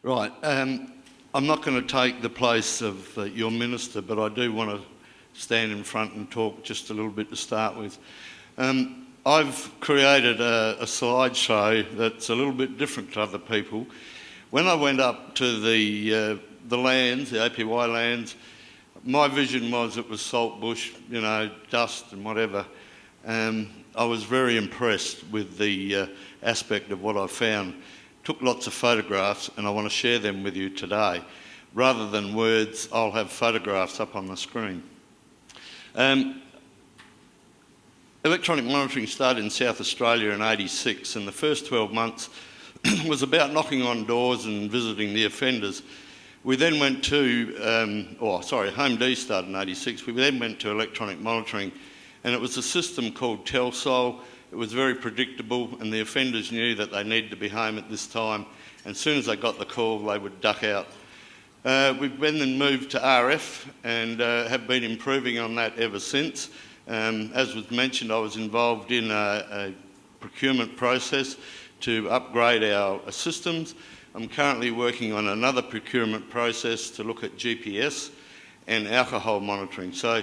Right. I'm not going to take the place of your minister, but I do want to stand in front and talk just a little bit to start with. I've created a slideshow that's a little bit different to other people. When I went up to the lands, the APY lands, my vision was it was salt bush, you know, dust and whatever. I was very impressed with the aspect of what I found. Took lots of photographs and I want to share them with you today. Rather than words, I'll have photographs up on the screen. Electronic monitoring started in South Australia in '86, and the first 12 months was about knocking on doors and visiting the offenders. We then went to, Home D started in '86, we then went to electronic monitoring, and it was a system called Telsol. It was very predictable, and the offenders knew that they needed to be home at this time, and as soon as they got the call, they would duck out. We've then moved to RF and have been improving on that ever since. As was mentioned, I was involved in a procurement process to upgrade our systems. I'm currently working on another procurement process to look at GPS and alcohol monitoring. So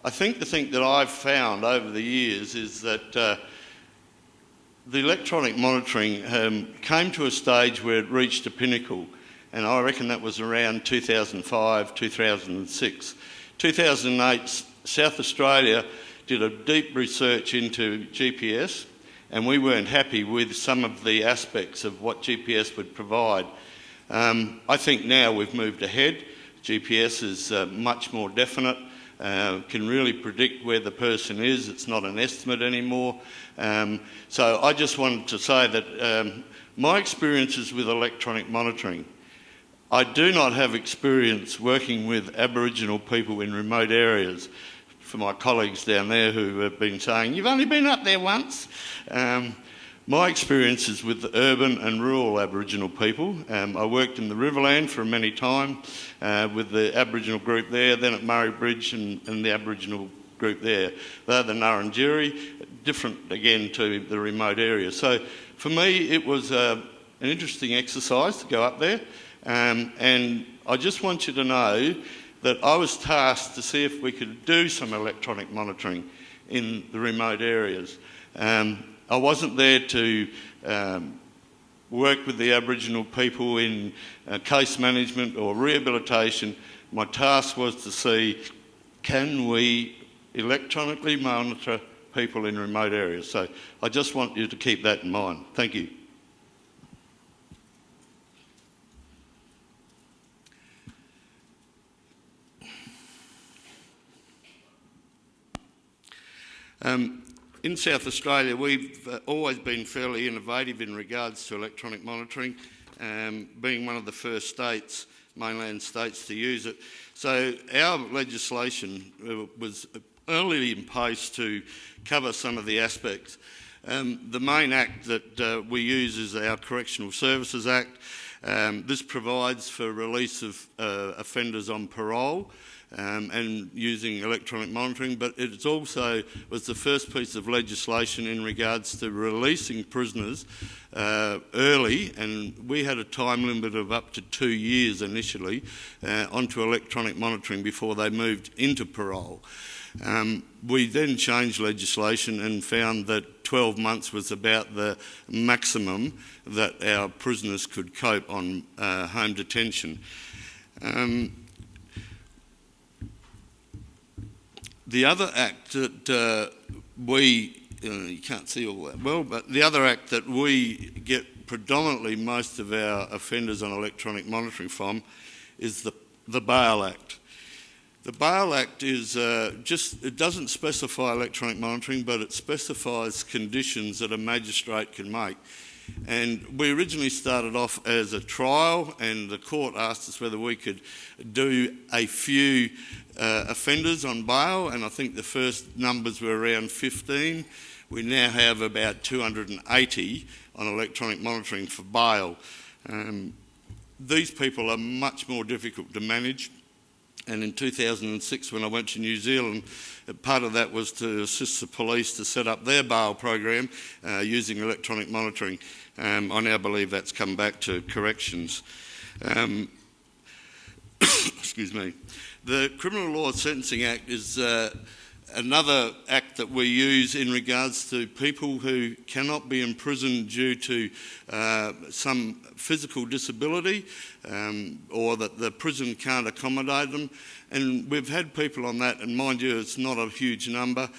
I think the thing that I've found over the years is that the electronic monitoring came to a stage where it reached a pinnacle, and I reckon that was around 2005, 2006. 2008, South Australia did a deep research into GPS, and we weren't happy with some of the aspects of what GPS would provide. I think now we've moved ahead. GPS is much more definite, can really predict where the person is. It's not an estimate anymore. So I just wanted to say that my experiences with electronic monitoring, I do not have experience working with Aboriginal people in remote areas. For my colleagues down there who have been saying, you've only been up there once. My experience is with the urban and rural Aboriginal people. I worked in the Riverland for many time with the Aboriginal group there, then at Murray Bridge and the Aboriginal group there. They're the Nurrungeri, different again to the remote areas. So for me, it was an interesting exercise to go up there. And I just want you to know that I was tasked to see if we could do some electronic monitoring in the remote areas. I wasn't there to work with the Aboriginal people in case management or rehabilitation. My task was to see, can we electronically monitor people in remote areas? So I just want you to keep that in mind. Thank you. In South Australia, we've always been fairly innovative in regards to electronic monitoring, being one of the first states, mainland states, to use it. So our legislation was early in place to cover some of the aspects. The main act that we use is our Correctional Services Act. This provides for release of offenders on parole, and using electronic monitoring, but it also was the first piece of legislation in regards to releasing prisoners early, and we had a time limit of up to 2 years initially onto electronic monitoring before they moved into parole. We then changed legislation and found that 12 months was about the maximum that our prisoners could cope on home detention. The other act that you can't see all that well, but the other act that we get predominantly most of our offenders on electronic monitoring from is the Bail Act. The Bail Act is it doesn't specify electronic monitoring, but it specifies conditions that a magistrate can make. And we originally started off as a trial, and the court asked us whether we could do a few offenders on bail, and I think the first numbers were around 15. We now have about 280 on electronic monitoring for bail. These people are much more difficult to manage. And in 2006, when I went to New Zealand, part of that was to assist the police to set up their bail program using electronic monitoring. I now believe that's come back to corrections. Excuse me. The Criminal Law Sentencing Act is another act that we use in regards to people who cannot be imprisoned due to some physical disability or that the prison can't accommodate them. And we've had people on that, and mind you, it's not a huge number.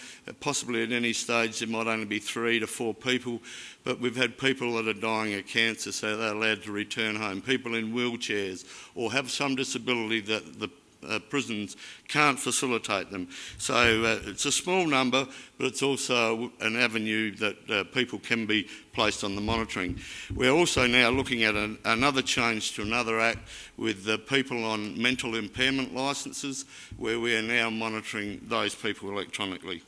Possibly at any stage there might only be 3 to 4 people, but we've had people that are dying of cancer, so they're allowed to return home. People in wheelchairs or have some disability that the prisons can't facilitate them. So it's a small number, but it's also an avenue that people can be placed on the monitoring. We're also now looking at another change to another act with people on mental impairment licences, where we are now monitoring those people electronically.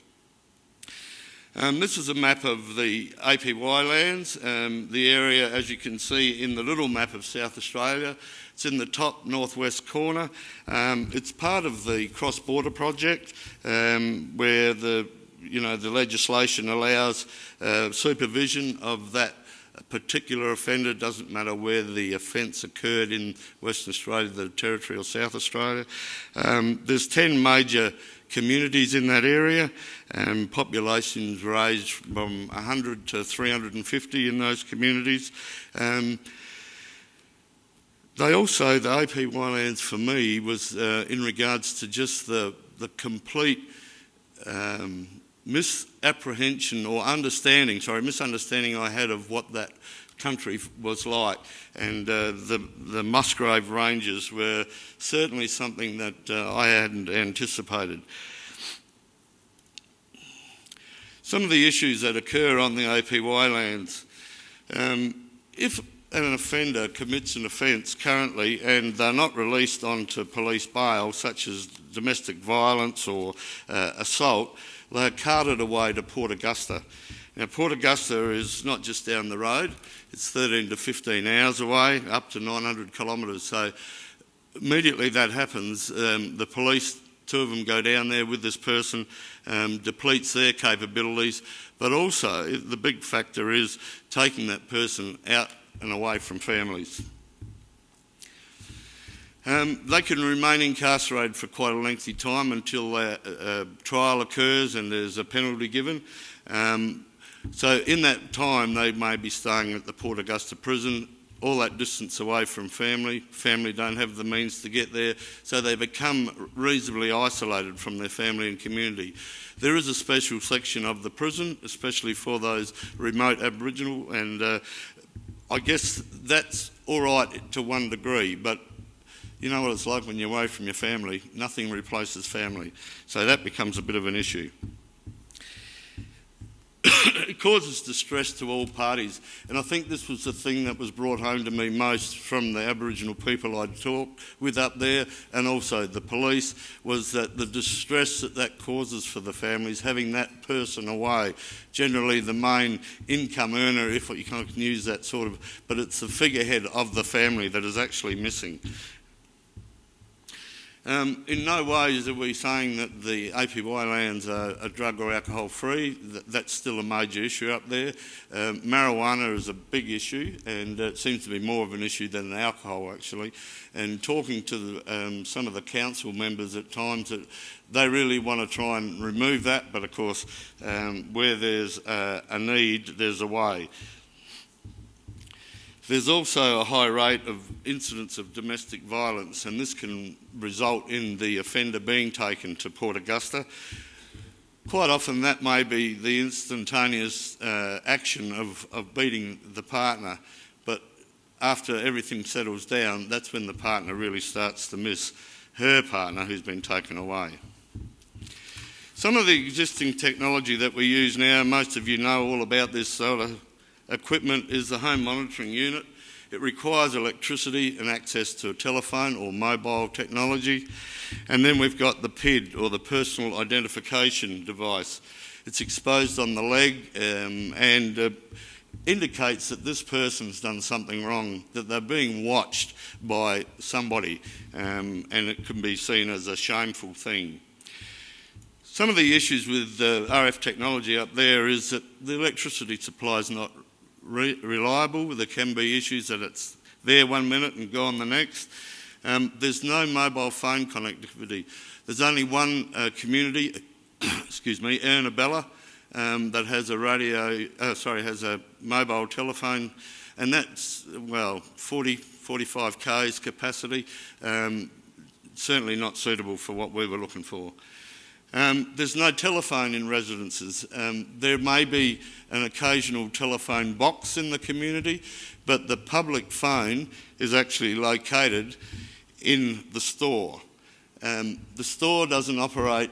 This is a map of the APY lands, the area, as you can see in the little map of South Australia. It's in the top northwest corner. It's part of the cross-border project where the legislation allows supervision of that particular offender. Doesn't matter where the offence occurred in Western Australia, the Territory or South Australia. There's 10 major communities in that area, and populations range from 100 to 350 in those communities. The APY lands for me was in regards to just the complete misunderstanding I had of what that country was like, and the Musgrave Ranges were certainly something that I hadn't anticipated. Some of the issues that occur on the APY lands, if an offender commits an offence currently and they're not released onto police bail, such as domestic violence or assault, they're carted away to Port Augusta. Now, Port Augusta is not just down the road, it's 13 to 15 hours away, up to 900 kilometres. So immediately that happens, the police, 2 of them go down there with this person, depletes their capabilities, but also the big factor is taking that person out and away from families. They can remain incarcerated for quite a lengthy time until a trial occurs and there's a penalty given. So in that time they may be staying at the Port Augusta prison, all that distance away from family. Family don't have the means to get there, so they become reasonably isolated from their family and community. There is a special section of the prison, especially for those remote Aboriginal, and I guess that's all right to one degree, but you know what it's like when you're away from your family. Nothing replaces family. So that becomes a bit of an issue. It causes distress to all parties, and I think this was the thing that was brought home to me most from the Aboriginal people I'd talked with up there, and also the police, was that the distress that causes for the families, having that person away, generally the main income earner, if you can use that sort of, but it's the figurehead of the family that is actually missing. In no way are we saying that the APY lands are drug or alcohol free. That's still a major issue up there. Marijuana is a big issue, and it seems to be more of an issue than alcohol actually. And talking to some of the council members at times, that they really want to try and remove that, but of course where there's a need, there's a way. There's also a high rate of incidents of domestic violence, and this can result in the offender being taken to Port Augusta. Quite often that may be the instantaneous action of beating the partner, but after everything settles down, that's when the partner really starts to miss her partner who's been taken away. Some of the existing technology that we use now, most of you know all about this sort of equipment, is the home monitoring unit. It requires electricity and access to a telephone or mobile technology. And then we've got the PID, or the personal identification device. It's exposed on the leg and indicates that this person's done something wrong, that they're being watched by somebody, and it can be seen as a shameful thing. Some of the issues with RF technology up there is that the electricity supply is not reliable. There can be issues that it's there 1 minute and gone the next. There's no mobile phone connectivity. There's only one community, excuse me, Ernabella, that has has a mobile telephone, and that's, well, 45 k's capacity. Certainly not suitable for what we were looking for. There's no telephone in residences. There may be an occasional telephone box in the community, but the public phone is actually located in the store. The store doesn't operate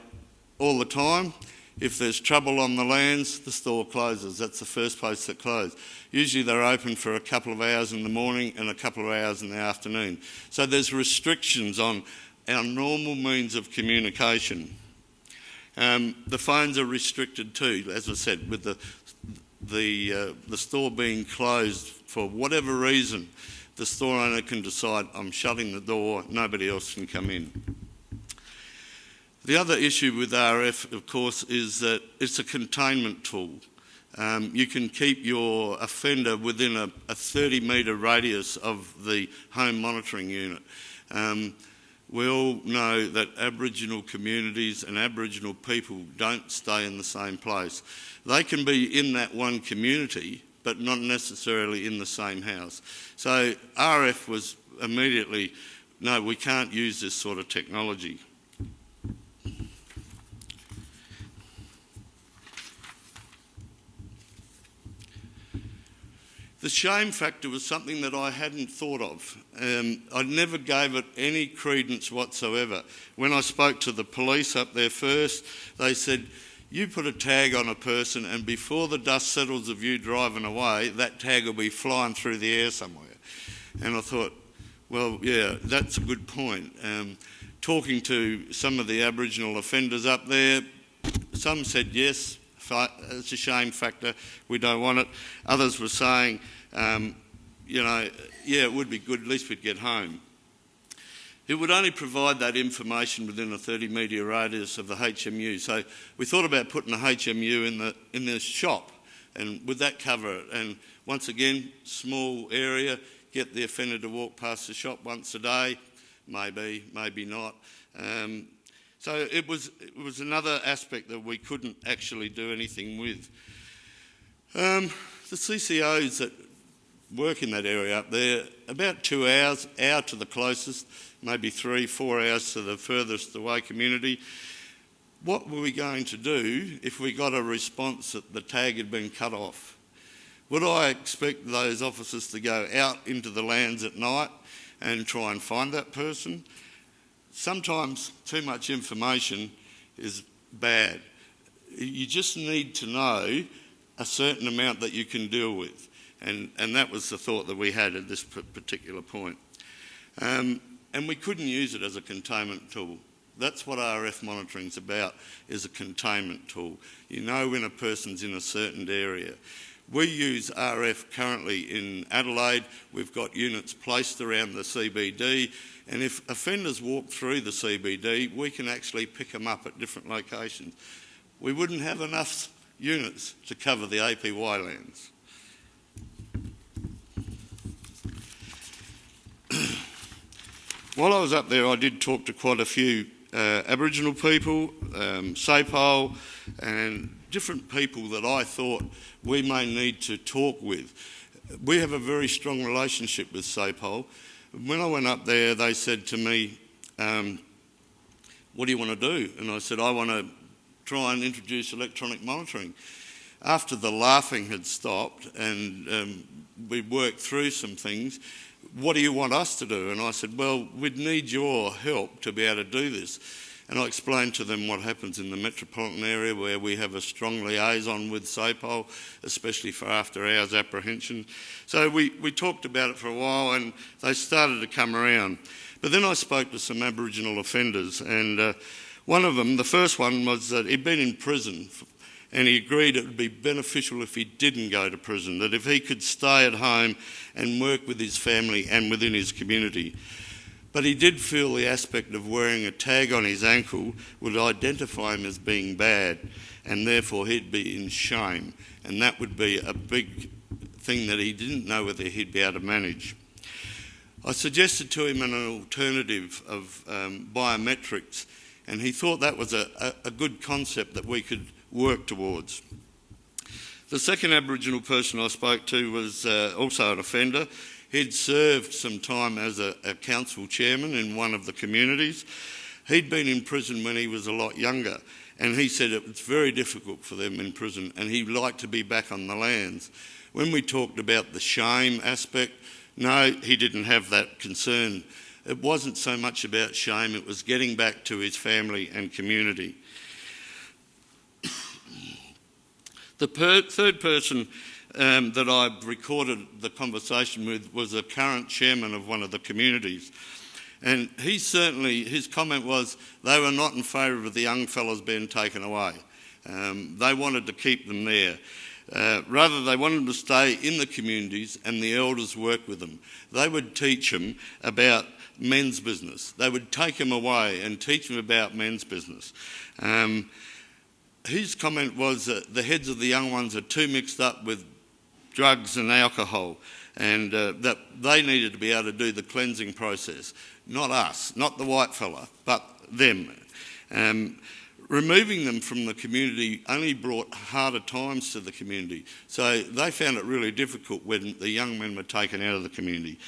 all the time. If there's trouble on the lands, the store closes. That's the first place that closes. Usually they're open for a couple of hours in the morning and a couple of hours in the afternoon. So there's restrictions on our normal means of communication. The phones are restricted too, as I said, with the store being closed for whatever reason. The store owner can decide, I'm shutting the door, nobody else can come in. The other issue with RF, of course, is that it's a containment tool. You can keep your offender within a 30-metre radius of the home monitoring unit. We all know that Aboriginal communities and Aboriginal people don't stay in the same place. They can be in that one community, but not necessarily in the same house. So RF was immediately, no, we can't use this sort of technology. The shame factor was something that I hadn't thought of. I never gave it any credence whatsoever. When I spoke to the police up there first, they said, you put a tag on a person and before the dust settles of you driving away, that tag will be flying through the air somewhere. And I thought, well, yeah, that's a good point. Talking to some of the Aboriginal offenders up there, some said yes, it's a shame factor, we don't want it. Others were saying, you know, yeah, it would be good, at least we'd get home. It would only provide that information within a 30-metre radius of the HMU. So we thought about putting the HMU in the shop, and would that cover it? And once again, small area, get the offender to walk past the shop once a day, maybe, maybe not. So it was another aspect that we couldn't actually do anything with. The CCOs that work in that area up there, about 2 hours, hour to the closest, maybe 3-4 hours to the furthest away community. What were we going to do if we got a response that the tag had been cut off? Would I expect those officers to go out into the lands at night and try and find that person? Sometimes too much information is bad. You just need to know a certain amount that you can deal with. And that was the thought that we had at this particular point. And we couldn't use it as a containment tool. That's what RF monitoring's about, is a containment tool. You know when a person's in a certain area. We use RF currently in Adelaide. We've got units placed around the CBD, and if offenders walk through the CBD, we can actually pick them up at different locations. We wouldn't have enough units to cover the APY lands. While I was up there, I did talk to quite a few Aboriginal people, SAPOL, and different people that I thought we may need to talk with. We have a very strong relationship with SAPOL. When I went up there, they said to me, what do you want to do? And I said, I want to try and introduce electronic monitoring. After the laughing had stopped and we worked through some things, what do you want us to do? And I said, well, we'd need your help to be able to do this. And I explained to them what happens in the metropolitan area where we have a strong liaison with SAPOL, especially for after-hours apprehension. So we talked about it for a while and they started to come around. But then I spoke to some Aboriginal offenders, and one of them, the first one, was that he'd been in prison and he agreed it would be beneficial if he didn't go to prison, that if he could stay at home and work with his family and within his community. But he did feel the aspect of wearing a tag on his ankle would identify him as being bad, and therefore he'd be in shame, and that would be a big thing that he didn't know whether he'd be able to manage. I suggested to him an alternative of biometrics, and he thought that was a good concept that we could work towards. The second Aboriginal person I spoke to was also an offender. He'd served some time as a council chairman in one of the communities. He'd been in prison when he was a lot younger, and he said it was very difficult for them in prison, and he'd like to be back on the lands. When we talked about the shame aspect, no, he didn't have that concern. It wasn't so much about shame, it was getting back to his family and community. The third person that I recorded the conversation with was a current chairman of one of the communities. And his comment was they were not in favour of the young fellas being taken away. They wanted to keep them there. Rather, they wanted them to stay in the communities and the elders work with them. They would teach them about men's business. They would take them away and teach them about men's business. His comment was that the heads of the young ones are too mixed up with drugs and alcohol, and that they needed to be able to do the cleansing process. Not us, not the white fella, but them. Removing them from the community only brought harder times to the community. So they found it really difficult when the young men were taken out of the community.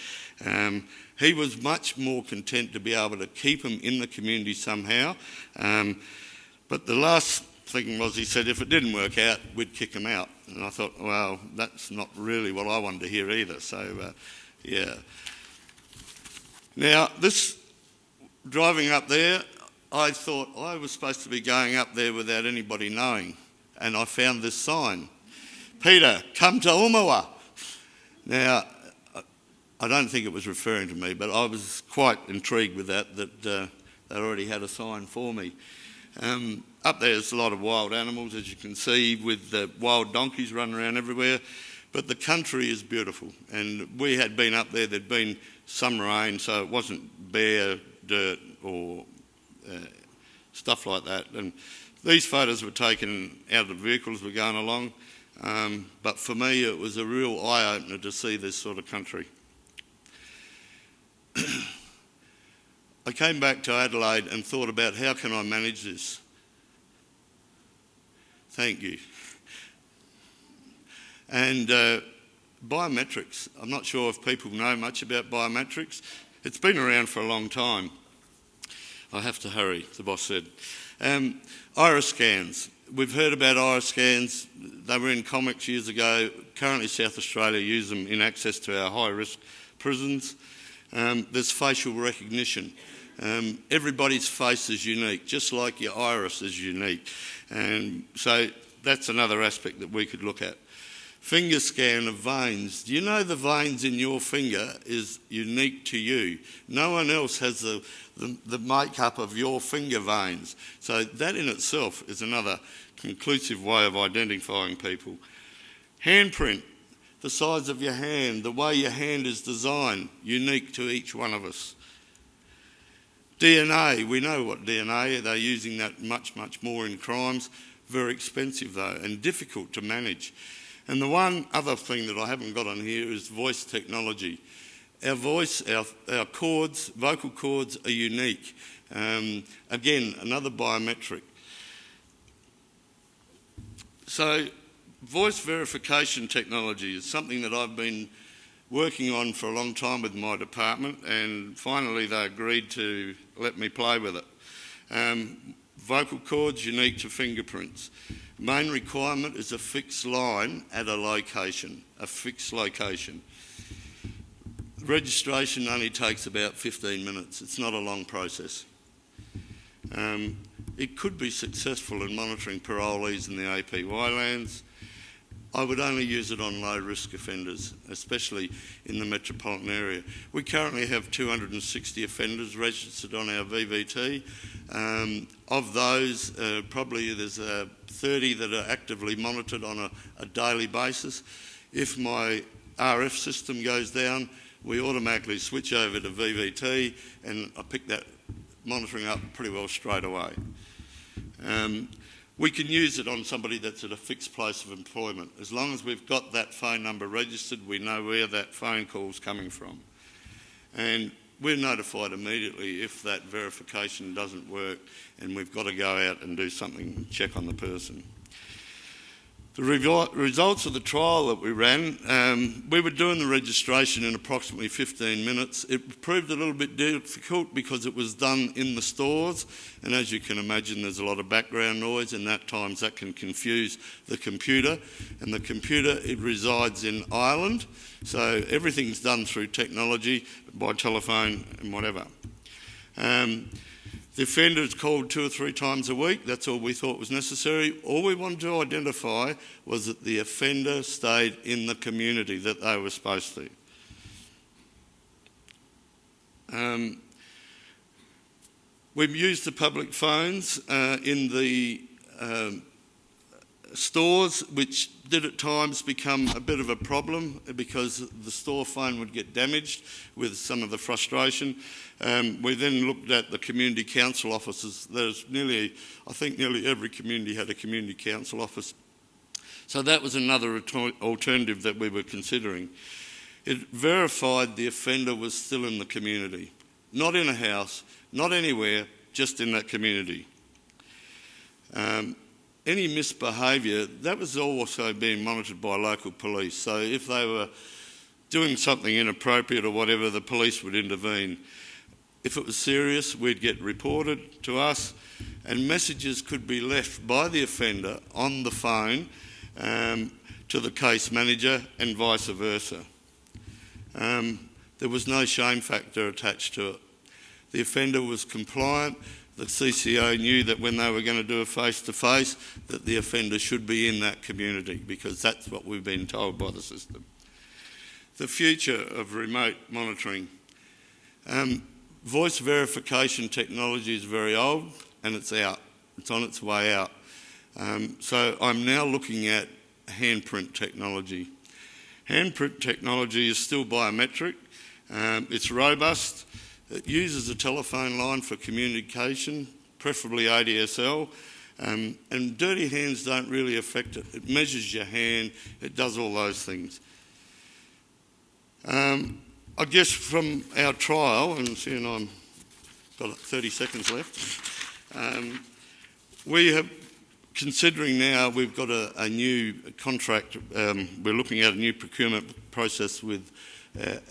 He was much more content to be able to keep them in the community somehow. But the last thing was, he said if it didn't work out, we'd kick them out. And I thought, well, that's not really what I wanted to hear either. So, yeah. Now, this driving up there, I thought I was supposed to be going up there without anybody knowing, and I found this sign, Peter, come to Umawa. Now, I don't think it was referring to me, but I was quite intrigued with that they already had a sign for me. Up there's a lot of wild animals, as you can see, with wild donkeys running around everywhere, but the country is beautiful, and we had been up there, there'd been some rain, so it wasn't bare dirt or stuff like that. And these photos were taken out of the vehicles we're going along, but for me it was a real eye-opener to see this sort of country. I came back to Adelaide and thought about how can I manage this. Thank you. And biometrics, I'm not sure if people know much about biometrics. It's been around for a long time. I have to hurry, the boss said. Iris scans. We've heard about iris scans. They were in comics years ago. Currently South Australia use them in access to our high-risk prisons. There's facial recognition. Everybody's face is unique, just like your iris is unique. And so that's another aspect that we could look at. Finger scan of veins. Do you know the veins in your finger is unique to you? No one else has the makeup of your finger veins. So that in itself is another conclusive way of identifying people. Handprint, the size of your hand, the way your hand is designed, unique to each one of us. DNA, we know what DNA, they're using that much, much more in crimes. Very expensive though, and difficult to manage. And the one other thing that I haven't got on here is voice technology. Our voice, our cords, vocal cords are unique. Again, another biometric. So voice verification technology is something that I've been working on for a long time with my department, and finally they agreed to let me play with it. Vocal cords unique to fingerprints. Main requirement is a fixed line at a location, a fixed location. Registration only takes about 15 minutes. It's not a long process. It could be successful in monitoring parolees in the APY lands. I would only use it on low-risk offenders, especially in the metropolitan area. We currently have 260 offenders registered on our VVT. Of those, probably there's 30 that are actively monitored on a daily basis. If my RF system goes down, we automatically switch over to VVT, and I pick that monitoring up pretty well straight away. We can use it on somebody that's at a fixed place of employment. As long as we've got that phone number registered, we know where that phone call's coming from. and we're notified immediately if that verification doesn't work, and we've got to go out and do something, check on the person. The results of the trial that we ran, we were doing the registration in approximately 15 minutes. It proved a little bit difficult because it was done in the stores, and as you can imagine, there's a lot of background noise, and at times that can confuse the computer. And the computer, it resides in Ireland, so everything's done through technology, by telephone and whatever. The offender is called 2 or 3 times a week. That's all we thought was necessary. All we wanted to identify was that the offender stayed in the community that they were supposed to. We've used the public phones in the stores, which did at times become a bit of a problem because the store phone would get damaged with some of the frustration. We then looked at the community council offices. There's I think nearly every community had a community council office. So that was another alternative that we were considering. It verified the offender was still in the community, not in a house, not anywhere, just in that community. Any misbehaviour, that was also being monitored by local police. So if they were doing something inappropriate or whatever, the police would intervene. If it was serious, we'd get reported to us, and messages could be left by the offender on the phone to the case manager and vice versa. There was no shame factor attached to it. The offender was compliant. The CCO knew that when they were going to do a face-to-face, that the offender should be in that community, because that's what we've been told by the system. The future of remote monitoring. Voice verification technology is very old, and it's out. It's on its way out. So I'm now looking at handprint technology. Handprint technology is still biometric. It's robust. It uses a telephone line for communication, preferably ADSL, and dirty hands don't really affect it. It measures your hand, it does all those things. I guess from our trial, and seeing I've got 30 seconds left, we have, considering now we've got a new contract, we're looking at a new procurement process with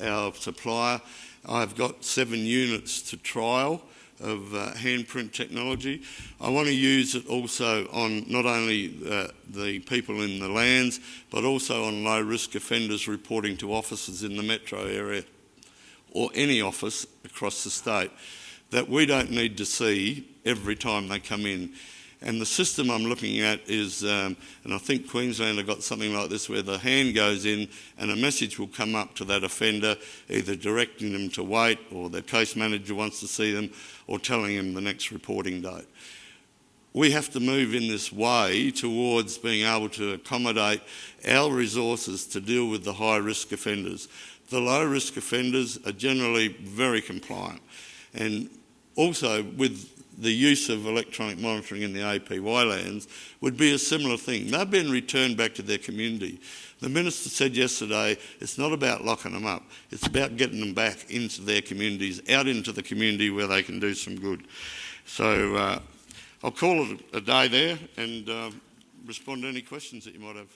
our supplier. I've got 7 units to trial of handprint technology. I want to use it also on not only the people in the lands, but also on low-risk offenders reporting to officers in the metro area or any office across the state that we don't need to see every time they come in. And the system I'm looking at is, and I think Queensland have got something like this, where the hand goes in and a message will come up to that offender, either directing them to wait, or their case manager wants to see them, or telling them the next reporting date. We have to move in this way towards being able to accommodate our resources to deal with the high-risk offenders. The low-risk offenders are generally very compliant, and also with the use of electronic monitoring in the APY lands would be a similar thing. They've been returned back to their community. The Minister said yesterday, it's not about locking them up, it's about getting them back into their communities, out into the community where they can do some good. So I'll call it a day there and respond to any questions that you might have.